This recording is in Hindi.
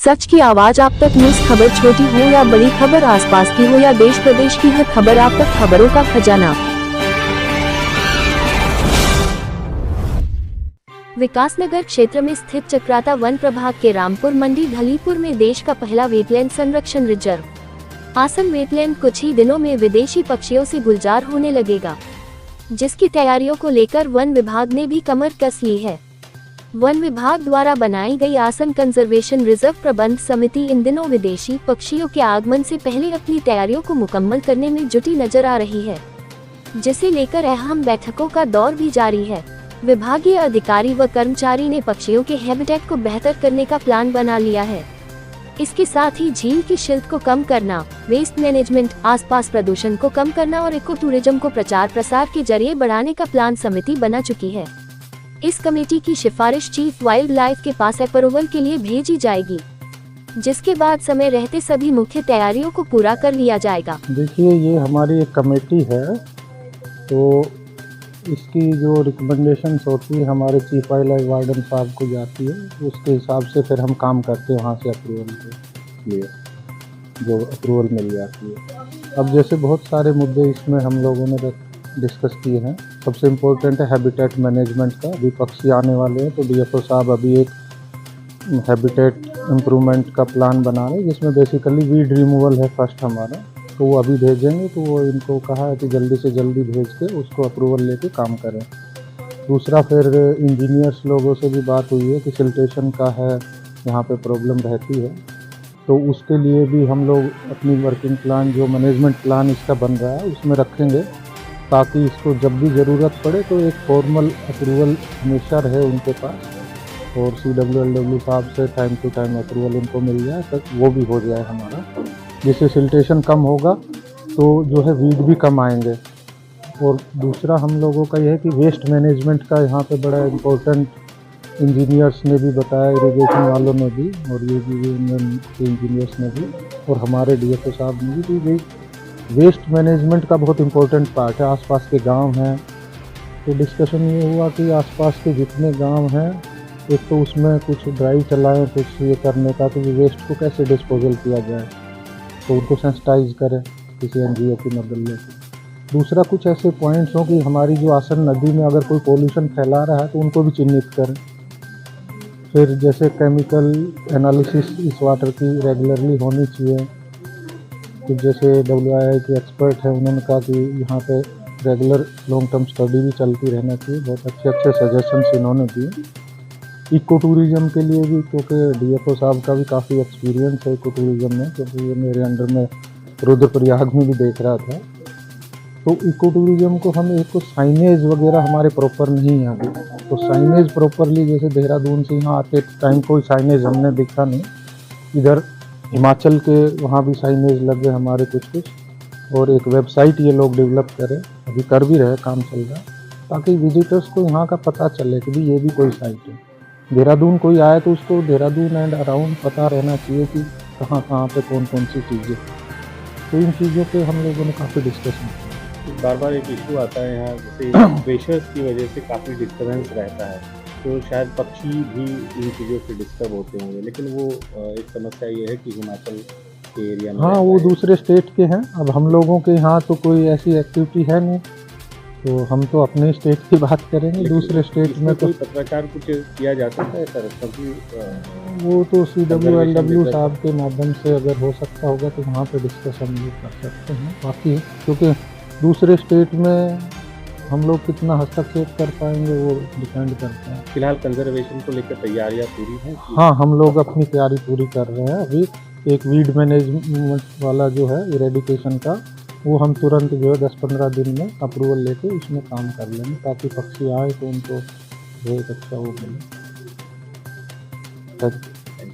सच की आवाज आप तक। न्यूज खबर छोटी हो या बड़ी खबर, आसपास की हो या देश प्रदेश की, हर खबर आप तक। खबरों का खजाना। विकासनगर क्षेत्र में स्थित चक्राता वन प्रभाग के रामपुर मंडी ढलीपुर में देश का पहला वेटलैंड संरक्षण रिजर्व आसन वेटलैंड कुछ ही दिनों में विदेशी पक्षियों से गुलजार होने लगेगा, जिसकी तैयारियों को लेकर वन विभाग ने भी कमर कस ली है। वन विभाग द्वारा बनाई गई आसन कंजर्वेशन रिजर्व प्रबंध समिति इन दिनों विदेशी पक्षियों के आगमन से पहले अपनी तैयारियों को मुकम्मल करने में जुटी नजर आ रही है, जिसे लेकर अहम बैठकों का दौर भी जारी है। विभागीय अधिकारी व कर्मचारी ने पक्षियों के हैबिटेट को बेहतर करने का प्लान बना लिया है। इसके साथ ही झील की शिल्प को कम करना, वेस्ट मैनेजमेंट, आसपास प्रदूषण को कम करना और इको टूरिज्म को प्रचार प्रसार के जरिए बढ़ाने का प्लान समिति बना चुकी है। इस कमेटी की सिफारिश चीफ वाइल्ड लाइफ के पास अप्रूवल के लिए भेजी जाएगी, जिसके बाद समय रहते सभी मुख्य तैयारियों को पूरा कर लिया जाएगा। देखिए, ये हमारी एक कमेटी है, तो इसकी जो रिकमेंडेशंस होती है हमारे चीफ वाइल्ड लाइफ वार्डन साहब को जाती है, उसके हिसाब से फिर हम काम करते हैं वहाँ से अप्रूवल के लिए, जो अप्रूवल मिल जाती है। अब जैसे बहुत सारे मुद्दे इसमें हम लोगों ने डिस्कस किए हैं। सबसे इम्पोर्टेंट है हैबिटेट मैनेजमेंट का। अभी पक्षी आने वाले हैं तो डीएफओ साहब अभी एक हैबिटेट इम्प्रूवमेंट का प्लान बना रहे हैं, जिसमें बेसिकली वीड रिमूवल है फर्स्ट हमारा, तो वो अभी भेजेंगे। तो वो इनको कहा है कि जल्दी से जल्दी भेज के उसको अप्रूवल लेके काम करें। दूसरा, फिर इंजीनियर्स लोगों से भी बात हुई है कि सिल्टेशन का है, यहाँ पे प्रॉब्लम रहती है, तो उसके लिए भी हम लोग अपनी वर्किंग प्लान, जो मैनेजमेंट प्लान इसका बन रहा है, उसमें रखेंगे, ताकि इसको जब भी ज़रूरत पड़े तो एक फॉर्मल अप्रूवल हमेशा रहे उनके पास, और CWLW साहब से टाइम टू टाइम अप्रूवल उनको मिल जाए, तक वो भी हो जाए हमारा। जिससे सिल्टेशन कम होगा तो जो है वीड भी कम आएंगे। और दूसरा हम लोगों का यह है कि वेस्ट मैनेजमेंट का यहाँ पे बड़ा इम्पोर्टेंट इंजीनियर्स ने भी बताया, इरिगेशन वालों ने भी, और ये भी इंजीनियर्स ने भी, और हमारे डीएफओ साहब ने भी, कि वेस्ट मैनेजमेंट का बहुत इम्पोर्टेंट पार्ट है। आसपास के गांव हैं, तो डिस्कशन ये हुआ कि आसपास के जितने गांव हैं, एक तो उसमें कुछ ड्राइव चलाएं, कुछ ये करने का कि वेस्ट को कैसे डिस्पोजल किया जाए, तो उनको सेंसिटाइज करें किसी एनजीओ की मदद लेकर। दूसरा, कुछ ऐसे पॉइंट्स हों कि हमारी जो आसन नदी में अगर कोई पोल्यूशन फैला रहा है तो उनको भी चिन्हित करें। फिर जैसे केमिकल एनालिसिस इस वाटर की रेगुलरली होनी चाहिए। तो जैसे WII के एक्सपर्ट हैं, उन्होंने कहा कि यहाँ पे रेगुलर लॉन्ग टर्म स्टडी भी चलती रहना चाहिए। बहुत अच्छे अच्छे सजेशंस इन्होंने दिए। इको टूरिज़्म के लिए भी, क्योंकि डीएफओ साहब का भी काफ़ी एक्सपीरियंस है इको टूरिज़्म में, क्योंकि ये मेरे अंडर में रुद्रप्रयाग में भी देख रहा था। तो इको टूरिज़्म को हम एक तो साइनेज वगैरह हमारे प्रॉपर नहीं है अभी, तो साइनेज प्रॉपरली, जैसे देहरादून से यहाँ आते टाइम कोई साइनेज हमने देखा नहीं। इधर हिमाचल के वहाँ भी साइनेज लगे हमारे कुछ, और एक वेबसाइट ये लोग डेवलप करें, अभी कर भी रहे, काम चल रहा है, ताकि विजिटर्स को यहाँ का पता चले कि भी ये भी कोई साइट है। देहरादून कोई आए तो उसको देहरादून एंड अराउंड पता रहना चाहिए कि कहाँ कहाँ पे कौन कौन सी चीज़ें। तो इन चीज़ों पे हम लोगों ने काफ़ी डिस्कशन किया। बार बार एक इशू आता है यहाँ, जैसे प्रेशर्स की वजह से काफ़ी डिस्टर्बेंस रहता है, तो शायद पक्षी भी इन चीज़ों से डिस्टर्ब होते होंगे, लेकिन वो एक समस्या ये है कि हिमाचल के एरिया में, हाँ, वो दूसरे स्टेट के हैं। अब हम लोगों के यहाँ तो कोई ऐसी एक्टिविटी है नहीं, तो हम तो अपने स्टेट की बात करेंगे। दूसरे स्टेट में तो पत्रकार कुछ किया जाता है सर, क्योंकि वो तो CWLW साहब के माध्यम से अगर हो सकता होगा तो वहाँ पे डिस्कशन भी कर सकते हैं। बाकी क्योंकि दूसरे स्टेट में हम लोग कितना हस्तक्षेप कर पाएंगे वो डिपेंड करता है। फिलहाल कंजर्वेशन को लेकर तैयारियाँ पूरी हैं? हाँ, हम लोग अपनी तैयारी पूरी कर रहे हैं। अभी एक वीड मैनेजमेंट वाला जो है इरेडिकेशन का, वो हम तुरंत जो है 10-15 दिन में अप्रूवल लेके उसमें काम कर लेंगे, ताकि पक्षी आए तो उनको जो एक अच्छा वो मिले।